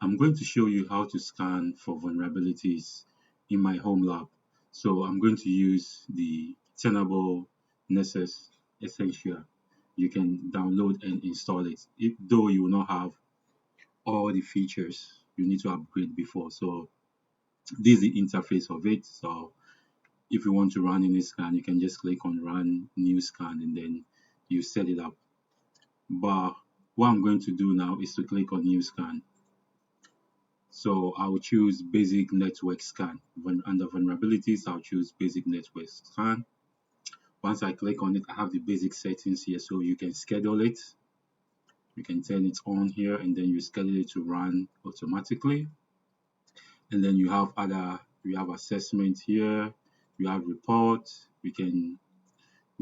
I'm going to show you how to scan for vulnerabilities in my home lab. So I'm going to use the Tenable Nessus Essential. You can download and install it. Though you will not have all the features, you need to upgrade before. So this is the interface of it. So if you want to run any scan, you can just click on run new scan and then you set it up. But what I'm going to do now is to click on new scan. So I'll choose basic network scan. When under vulnerabilities, I'll choose basic network scan. Once I click on it, I have the basic settings here. So you can schedule it. You can turn it on here and then you schedule it to run automatically. And then you have assessment here, you have report, you can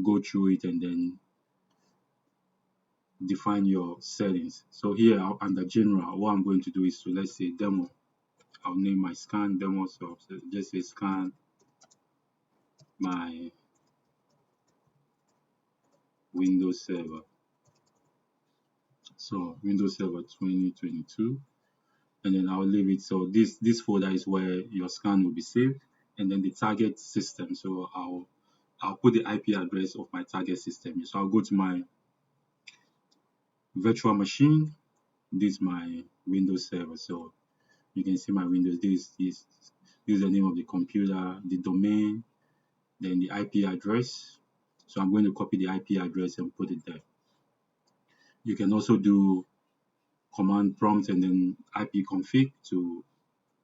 go through it and then define your settings. So here under general, what I'm going to do is to, let's say, demo. I'll name my scan demo. So just say scan my Windows Server. So Windows Server 2022, and then I'll leave it. So this folder is where your scan will be saved, and then the target system. So I'll put the IP address of my target system. So I'll go to my virtual machine. This is my Windows Server. So you can see my Windows. This is the name of the computer, the domain, then the IP address. So I'm going to copy the IP address and put it there. You can also do command prompt and then IP config to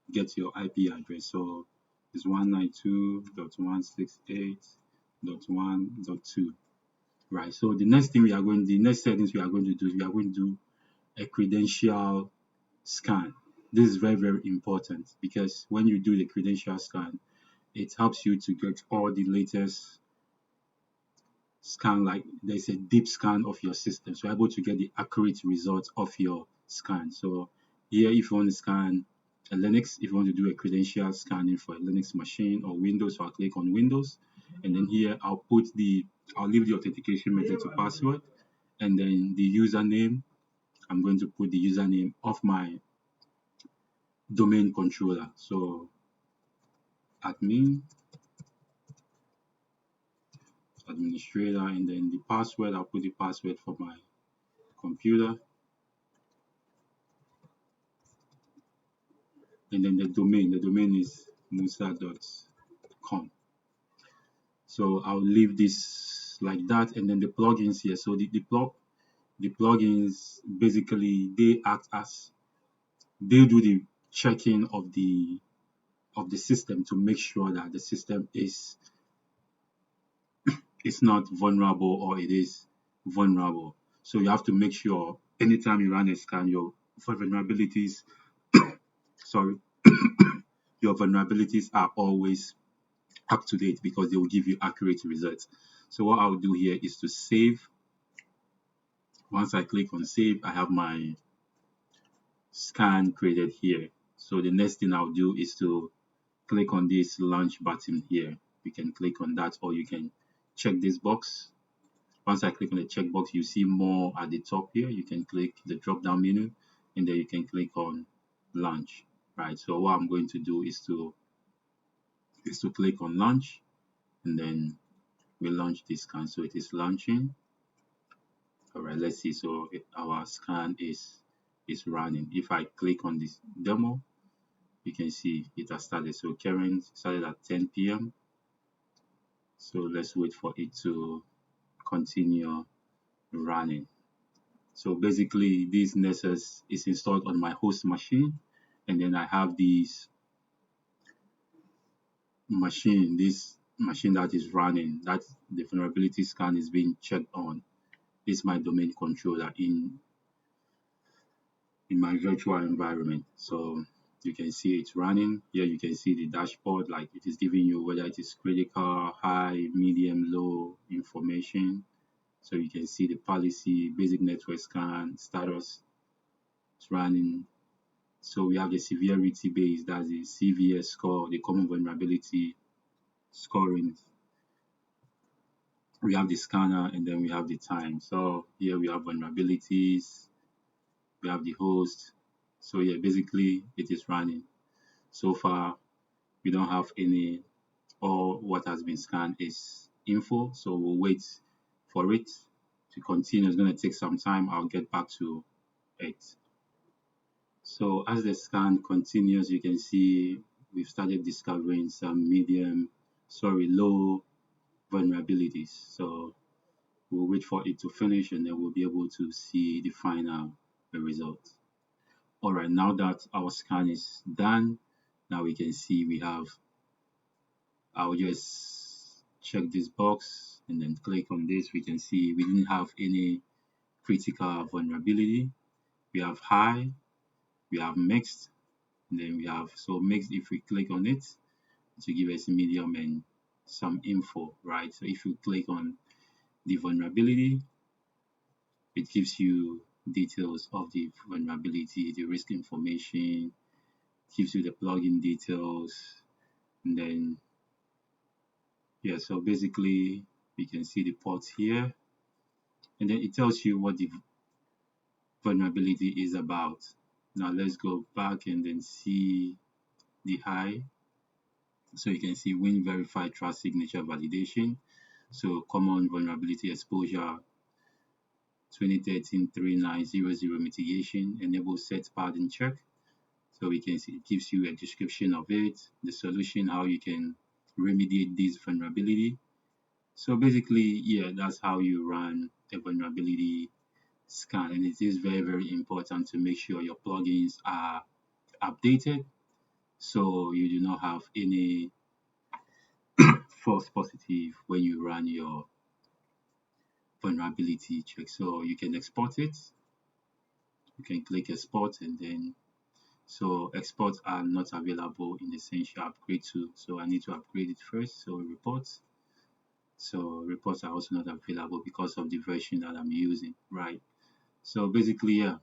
get your IP address. So it's 192.168.1.2. Right. So the next settings we are going to do, we are going to do a credential scan. This is very, very important because when you do the credential scan, it helps you to get all the latest scan, like there's a deep scan of your system. So you're able to get the accurate results of your scan. So here, if you want to scan a Linux, if you want to do a credential scanning for a Linux machine or Windows, so I'll click on Windows. And then here I'll leave the authentication method to password. And then the username, I'm going to put the username of my domain controller. So admin, administrator, and then the password, I'll put the password for my computer. And then the domain is musa.com. So I'll leave this like that. And then the plugins here. So the plugins basically they do the checking of the system to make sure that the system is not vulnerable or it is vulnerable. So you have to make sure anytime you run a scan, your vulnerabilities, sorry, your vulnerabilities are always up to date because they will give you accurate results. So what I'll do here is to save. Once I click on save, I have my scan created here. So the next thing I'll do is to click on this launch button here. You can click on that or you can check this box. Once I click on the checkbox, you see more at the top here. You can click the drop down menu and then you can click on launch. Right. So what I'm going to do is to click on launch and then we launch this scan. So it is launching. All right, let's see. So our scan is running. If I click on this demo, you can see it has started. So current started at 10 p.m. So let's wait for it to continue running. So basically this Nessus is installed on my host machine, and then I have this machine that is running, that the vulnerability scan is being checked on. This is my domain controller in my virtual environment. So you can see it's running. Here you can see the dashboard, like it is giving you whether it is critical, high, medium, low information. So you can see the policy, basic network scan, status, it's running. So we have the severity base, that's the CVS score, the common vulnerability scoring. We have the scanner and then we have the time. So here we have vulnerabilities, we have the host, So yeah, basically it is running. So far, we don't have any. All what has been scanned is info. So we'll wait for it to continue. It's going to take some time. I'll get back to it. So as the scan continues, you can see we've started discovering some low vulnerabilities. So we'll wait for it to finish and then we'll be able to see the final result. All right, now that our scan is done, now we can see we have, I'll just check this box and then click on this. We can see we didn't have any critical vulnerability. We have high, we have mixed, and then we have, so mixed, if we click on it, to give us medium and some info, right? So if you click on the vulnerability, it gives you details of the vulnerability, the risk information, gives you the plugin details, and then yeah, so basically we can see the ports here, and then it tells you what the vulnerability is about. Now let's go back and then see the high. So you can see win verified trust signature validation. So common vulnerability exposure 2013-3900 mitigation, enable set pattern check. So we can see it gives you a description of it, the solution, how you can remediate this vulnerability. So basically, yeah, that's how you run a vulnerability scan. And it is very, very important to make sure your plugins are updated so you do not have any false positive when you run your vulnerability check. So you can export it. You can click export and then so exports are not available in Essential Upgrade to. So I need to upgrade it first. So reports. So reports are also not available because of the version that I'm using, right? So basically, yeah,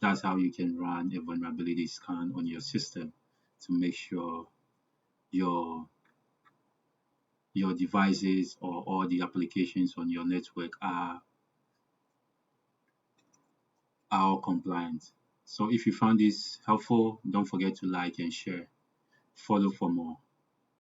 that's how you can run a vulnerability scan on your system to make sure your your devices or all the applications on your network are all compliant. So if you found this helpful, don't forget to like and share. Follow for more.